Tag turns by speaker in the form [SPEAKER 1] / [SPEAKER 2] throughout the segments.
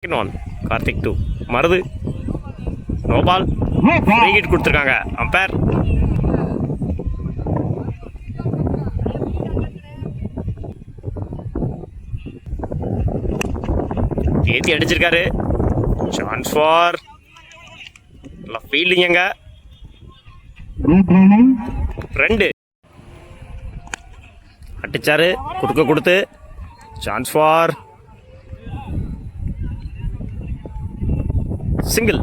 [SPEAKER 1] Second one Karthik 2 Marudhu no ball free hit கொடுத்துருக்காங்க umpire. ஏத்தி அடிச்சிருக்காரு. சான்ஸ் ஃபார் ஃபீல்டிங் எங்க 2 அடிச்சாரு கொடுத்து சான்ஸ் ஃபார் சிங்கிள்.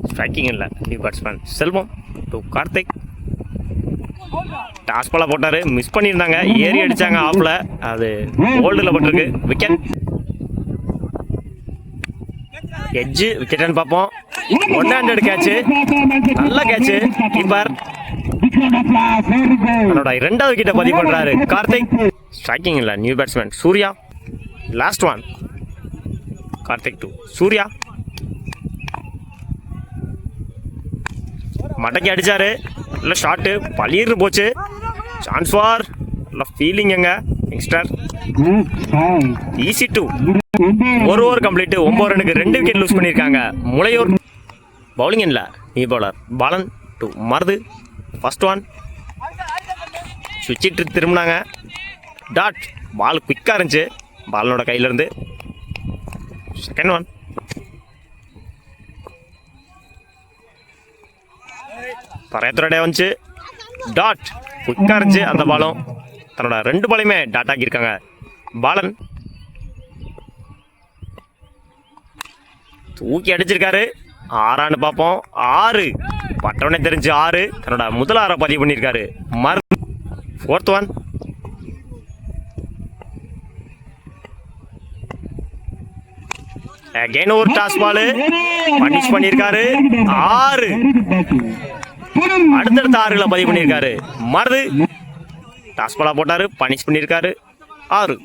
[SPEAKER 1] ஸ்ட்ரைக்கிங் இல்லை new batsman Selvam to Karthik. Toss பாலா போட்டாரு, மிஸ் பண்ணியிருந்தாங்க, ஏறி அடிச்சாங்க ஆஃப்ல, அது ஹோல்டில் பட்டிருக்கு. விக்கெட் எட்ஜு விக்கெட்னு பார்ப்போம். 100 கேட்சு, நல்ல கேட்சு. கீப்பர் அவனோட 2வது விக்கெட்டை பதிவு பண்றாரு கார்த்திக். ஸ்ட்ரைக்கிங் இல்லை new batsman Surya. Last one Karthik 2 Surya. மடக்கி அடிச்சாரு, நல்ல ஷாட்டு, பளிர்னு போச்சு. சான்ஸ் ஃபார் ஃபீல்டிங் எங்க யங்ஸ்டர். ஈஸி 2 ஒரு ஓவர் கம்ப்ளீட். 9 ரனுக்கு 2 விக்கெட் லூஸ் பண்ணியிருக்காங்க முளையூர். பவுலிங் இல்லை new bowler Balan to Marudhu. First one சுவிட்சிட்டு திரும்பினாங்க. டாட் பால் குயிக்காக இருந்துச்சு பாலனோட கையிலேருந்து. செகண்ட் ஒன் பரையத்துறடே வந்துச்சு. டாட் குயிக்காக இருந்துச்சு அந்த பாலும். தன்னோட 2 பாலையுமே டாட் ஆக்கியிருக்காங்க பாலன். தூக்கி அடிச்சிருக்காரு. 6 பார்ப்போம். 6 பட்டவனே தெரிஞ்சு 6 தன்னோட முதல் 6 பதிவு பண்ணியிருக்காரு மர். ஃபோர்த் ஒன் அகைன் ஒரு டாஸ் பால் பனிஷ் பண்ணியிருக்காரு. 6 அடுத்தடுத்த 6களை பதிவு பண்ணியிருக்காரு மருது. டாஸ் பாலா போட்டாரு, பனிஷ் பண்ணியிருக்காரு. 6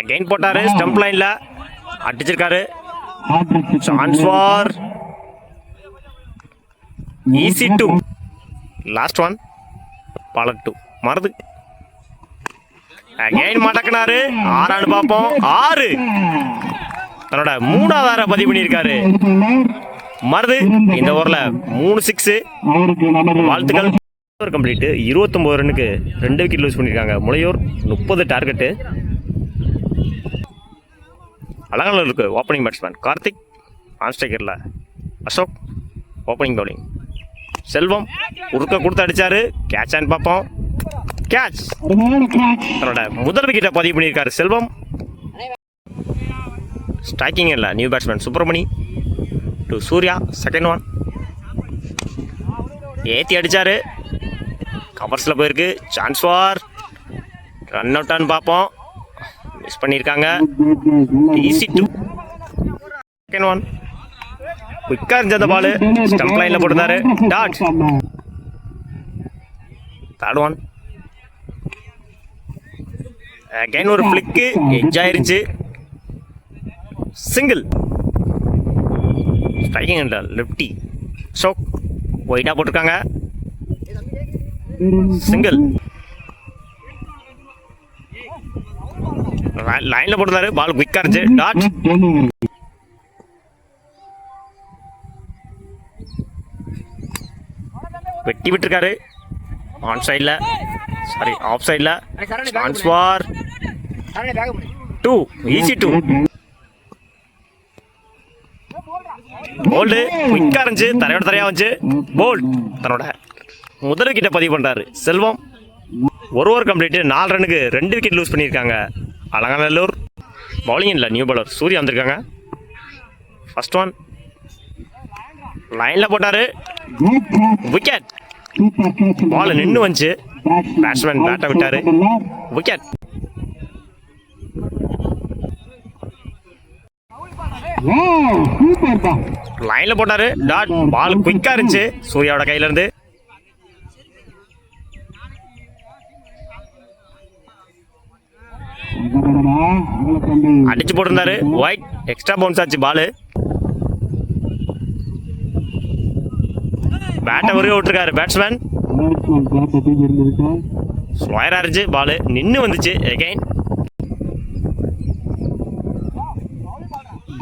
[SPEAKER 1] அகைன் போட்டாரு, ஸ்டம்ப் லைன்ல அடிச்சிருக்காரு. Chance for easy 2. Last one பாலட் 2 மருது. அகைன் மடக்கினாரு. 6 பார்ப்போம். 6 தன்னோட 3வது பதிவு பண்ணியிருக்காரு மருது. இந்த ஓவரில் 3 6. வாழ்த்துக்கள். கம்ப்ளீட். 29 ரனுக்கு 2 விக்கெட் லூஸ் பண்ணியிருக்காங்க முளையூர். 30 டார்கெட்டு. அலங்கநல்லூருக்கு ஓப்பனிங் பேட்ஸ்மேன் கார்த்திக். ஆன் ஸ்ட்ரைக்கரில் அசோக். Opening bowling Selvam. உருக்க கொடுத்து அடிச்சாரு. கேட்ச் ஆன் பார்ப்போம். கேட்ச். தன்னோட முதல் விக்கெட்டை பதிவு பண்ணியிருக்காரு செல்வம். ஸ்ட்ரைக்கிங் இல்லை new batsman Subramani to Surya. Second one ஏற்றி அடிச்சாரு, கவர்ஸில் போயிருக்கு. சான்ஸ் ஃபார் ரன் அவுட்டான்னு பார்ப்போம். மிஸ் பண்ணியிருக்காங்க. ஈஸி 2. செகண்ட் ஒன் குயிக்காக இருந்த பால் ஸ்டம்ப் லைனில் போட்டிருந்தாரு. டாட். தேர்ட் ஒன் அகைன் ஒரு ஃபிளிக்கு எட்ஜ் ஆயிருச்சு. சிங்கிள். ஸ்ட்ரைக்கிங் என்றால் லெஃப்டி ஷோக் ஒயிட்டாக போட்டிருக்காங்க. சிங்கிள். லைன்ல போட்டிருந்தாரு, பால் குயிக்காக இருந்துச்சு. டாட். வெட்டி விட்டுருக்காரு ஆன் சைடில், சாரி ஆஃப் சைடில். Chance for 2 easy 2. போல்டு குயிக்காக இருந்துச்சு, தரையோட தரையாக வந்துச்சு. போல்ட் தன்னோட முதல் விக்கெட்டை பதிவு பண்ணுறாரு செல்வம். ஒரு ஓவர் கம்ப்ளீட்டு. 4 ரனுக்கு 2 விக்கெட் லூஸ் பண்ணியிருக்காங்க அலங்கநல்லூர். பவுலிங் இல்லை நியூ பவுலர் சூர்யா வந்திருக்காங்க. ஃபர்ஸ்ட் ஒன் லைனில் போட்டார். விக்கெட். பால் நின்று வந்துச்சு. பேட்ஸ்மேன் பேட்டை விட்டார். விக்கெட். லைன்ல போட்டாரு. டாட். பால் குயிக்கா இருந்துச்சு சூர்யாவோட கையில இருந்து. அடிச்சு போட்டிருந்தாரு. ஒயிட். எக்ஸ்ட்ரா பவுன்ஸ் ஆச்சு பாலு. பேட்டை உருவி விட்டுருக்காரு பேட்ஸ்மேன். ஸ்லோயரா இருந்துச்சு பாலு, நின்று வந்துச்சு. எகைன்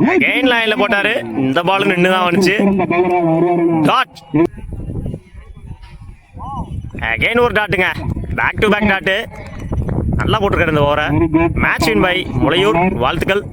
[SPEAKER 1] அகைன் லைன்ல போட்டாரு. இந்த பால் நின்று தான் வந்துச்சு. டாட். அகைன் ஒரு டாட்டுங்க. Back to back dot. நல்லா போட்டிருக்காரு இந்த ஓவரை. Match win by Mulaiyur. வாழ்த்துக்கள்.